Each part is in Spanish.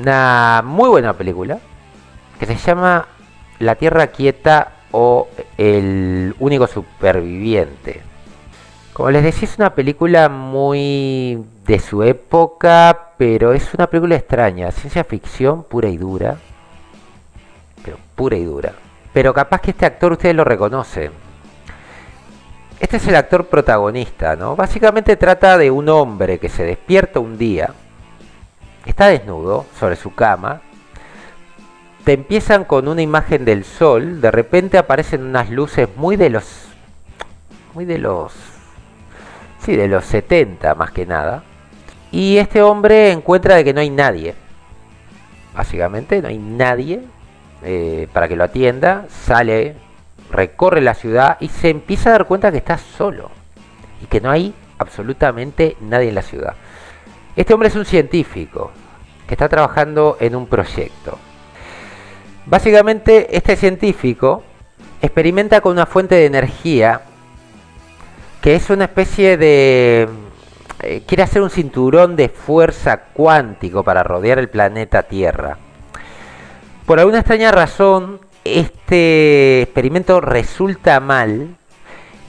Una muy buena película que se llama La Tierra Quieta o El Único Superviviente. Como les decía, es una película muy de su época, pero es una película extraña, ciencia ficción pura y dura, pero pura y dura. Pero capaz que este actor ustedes lo reconocen. Este es el actor protagonista, ¿no? Básicamente trata de un hombre que se despierta un día, está desnudo sobre su cama. Te empiezan con una imagen del sol, de repente aparecen unas luces muy de los, sí, de los 70 más que nada. Y este hombre encuentra de que no hay nadie, básicamente no hay nadie para que lo atienda, sale, recorre la ciudad y se empieza a dar cuenta que está solo y que no hay absolutamente nadie en la ciudad. Este hombre es un científico que está trabajando en un proyecto. Básicamente este científico experimenta con una fuente de energía que es una especie de... quiere hacer un cinturón de fuerza cuántico para rodear el planeta Tierra. Por alguna extraña razón, este experimento resulta mal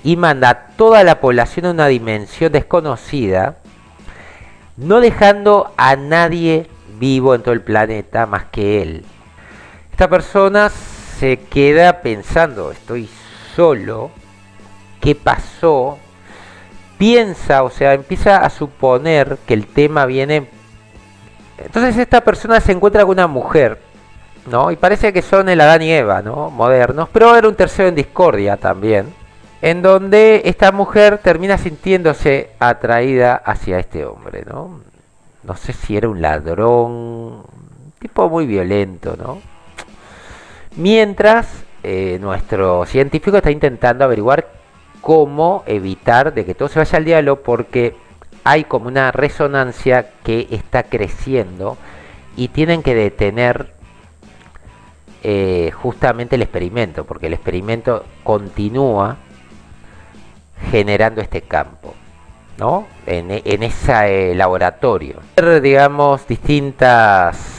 y manda a toda la población a una dimensión desconocida, no dejando a nadie vivo en todo el planeta más que él. Esta persona se queda pensando, estoy solo, ¿qué pasó? Piensa, o sea, empieza a suponer que el tema viene. Entonces esta persona se encuentra con una mujer, ¿no? Y parece que son el Adán y Eva, ¿no? Modernos, pero era un tercero en discordia también, en donde esta mujer termina sintiéndose atraída hacia este hombre, ¿no? No sé si era un ladrón, tipo muy violento, ¿no? Mientras nuestro científico está intentando averiguar cómo evitar de que todo se vaya al diablo, porque hay como una resonancia que está creciendo y tienen que detener justamente el experimento, porque el experimento continúa generando este campo, ¿no? En ese laboratorio. Digamos, distintas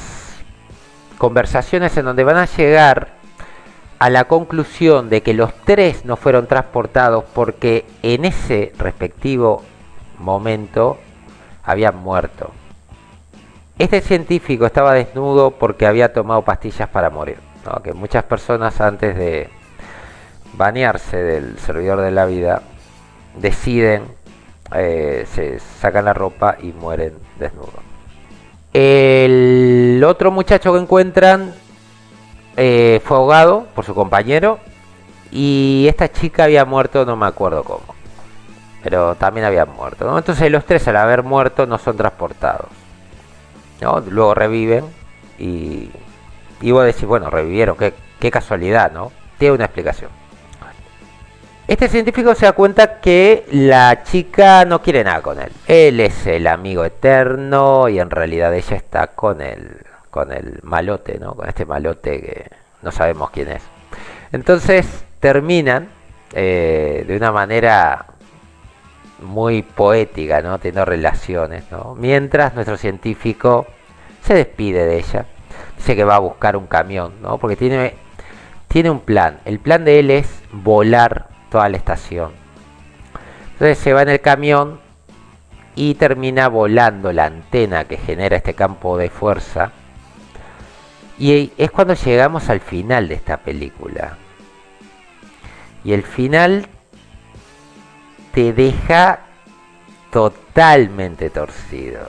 conversaciones en donde van a llegar a la conclusión de que los tres no fueron transportados porque en ese respectivo momento habían muerto. Este científico estaba desnudo porque había tomado pastillas para morir, ¿no? Que muchas personas antes de banearse del servidor de la vida deciden, se sacan la ropa y mueren desnudos. El otro muchacho que encuentran fue ahogado por su compañero y esta chica había muerto, no me acuerdo cómo, pero también había muerto, ¿no? Entonces los tres, al haber muerto, no son transportados, ¿no? Luego reviven y vos decís, bueno, revivieron, qué casualidad, ¿no? Tiene una explicación. Este científico se da cuenta que la chica no quiere nada con él. Él es el amigo eterno y en realidad ella está con el malote, ¿no? Con este malote que no sabemos quién es. Entonces terminan de una manera muy poética, ¿no? Teniendo relaciones, ¿no? Mientras nuestro científico se despide de ella. Dice que va a buscar un camión, ¿no? Porque tiene un plan. El plan de él es volar toda la estación. Entonces se va en el camión y termina volando la antena que genera este campo de fuerza. Y es cuando llegamos al final de esta película. Y el final te deja totalmente torcido.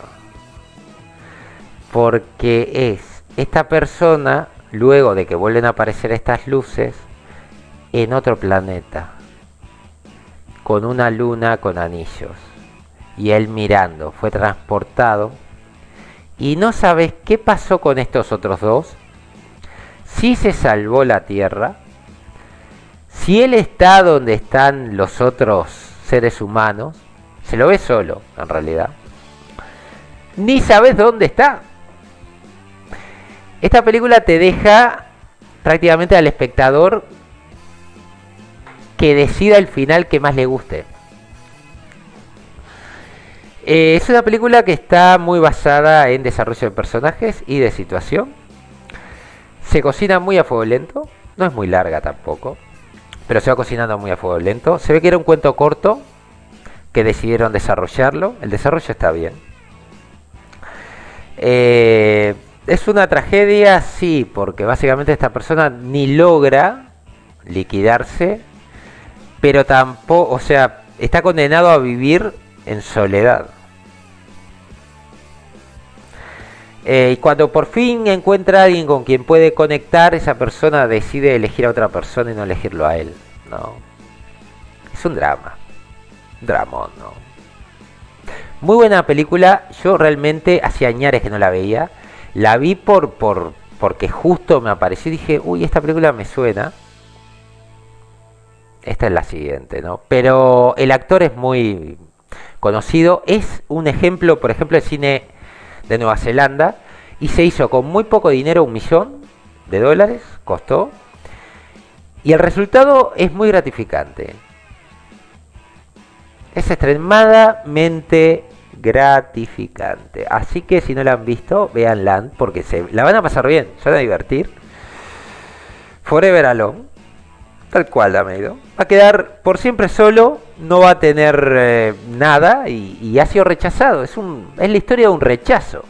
Porque es esta persona, luego de que vuelven a aparecer estas luces, en otro planeta, con una luna con anillos. Y él mirando, fue transportado. Y no sabes qué pasó con estos otros dos. Si se salvó la Tierra, si él está donde están los otros seres humanos, se lo ve solo en realidad, ni sabes dónde está. Esta película te deja prácticamente al espectador que decida el final que más le guste. Es una película que está muy basada en desarrollo de personajes y de situación. Se cocina muy a fuego lento, no es muy larga tampoco, pero se va cocinando muy a fuego lento. Se ve que era un cuento corto que decidieron desarrollarlo. El desarrollo está bien. Es una tragedia, sí, porque básicamente esta persona ni logra liquidarse, pero tampoco, o sea, está condenado a vivir en soledad. Y cuando por fin encuentra a alguien con quien puede conectar, esa persona decide elegir a otra persona y no elegirlo a él, ¿no? Es un drama, un dramón, ¿no? Muy buena película, yo realmente hacía añares que no la veía. La vi porque justo me apareció y dije, uy, esta película me suena. Esta es la siguiente, ¿no? Pero el actor es muy conocido, es un ejemplo, por ejemplo, de cine de Nueva Zelanda y se hizo con muy poco dinero, $1 millón costó, y el resultado es muy gratificante. Es extremadamente gratificante. Así que si no la han visto, véanla porque la van a pasar bien, se van a divertir. Forever Alone, tal cual la medio. Va a quedar por siempre solo, no va a tener nada y ha sido rechazado. Es la historia de un rechazo.